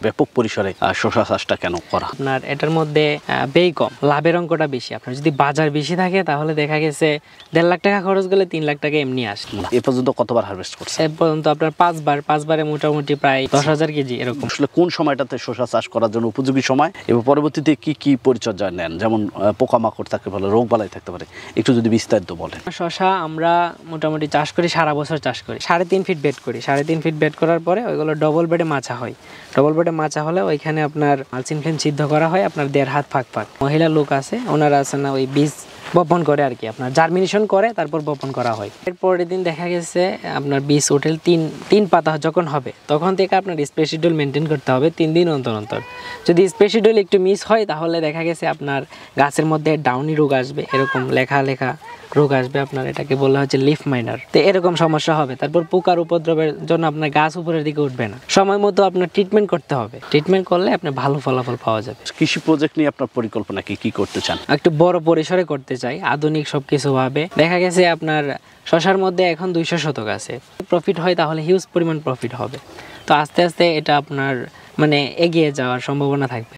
ব্যাপক পরিসরে শসা চাষটা কেন করা? আপনার এটার মধ্যে ব্যয় কম, লাভের অঙ্কটা বেশি। আপনার যদি বাজার বেশি থাকে তাহলে দেখা গেছে 1.5 লাখ টাকা খরচ গেলে 3 লাখ টাকা এমনি আসে। এ পর্যন্ত কতবার হারভেস্ট করছে? এ পর্যন্ত আপনার 5বারে মোটামুটি প্রায় 10,000 কেজি এরকম। আসলে কোন সময়টাতে শসা চাষ করার জন্য উপযোগী সময় এবং পরবর্তীতে কি কি পরিচর্যা নেন? যেমন পোকামাকড় থাকতে পারে, রোগ বালাই থাকতে পারে, একটু যদি বিস্তারিত বলেন। শসা আমরা মোটামুটি চাষ করি, সারা বছর চাষ করি। 3.5 ফিট বেড করি। 3.5 ফিট বেড করার পরে ওইগুলো ডবল বেডে মাচা হয়। ডবল বেডে মাচা হলে ওইখানে আপনার মালচিং ফ্রেম সিদ্ধ করা হয় আপনার 1.5 হাত ফাঁক। মহিলা লোক আছে, ওনারা আছে না, ওই বীজ বপন করে আর কি, আপনার জার্মিনেশন করে তারপর বপন করা হয়। এর পরের দিন দেখা গেছে আপনার বীজ ওঠে তিন পাতা যখন হবে তখন থেকে আপনার স্পেস শিডিউল মেনটেন করতে হবে 3 দিন অন্তর। যদি স্পেস শিডিউল একটু মিস হয় তাহলে দেখা গেছে আপনার গাছের মধ্যে ডাউনি রোগ আসবে, এরকম লেখা রোগ আসবে, আপনার এটাকে বলা হচ্ছে লিফ মাইনার। তো এরকম সমস্যা হবে। তারপর পোকার উপদ্রবের জন্য আপনার গাছ উপরের দিকে উঠবে না। সময় মতো আপনার ট্রিটমেন্ট করতে হবে। ট্রিটমেন্ট করলে আপনার ভালো ফলাফল পাওয়া যাবে। কৃষি প্রজেক্ট নিয়ে আপনার পরিকল্পনা কি করতে চান? একটু বড় পরিসরে করতে চাই, আধুনিক সবকিছু ভাবে। দেখা গেছে আপনার শসার মধ্যে এখন 200 শতক আছে। প্রফিট হয় তাহলে হিউজ পরিমাণ প্রফিট হবে। তো আস্তে আস্তে এটা আপনার মানে এগিয়ে যাওয়ার সম্ভাবনা থাকবে।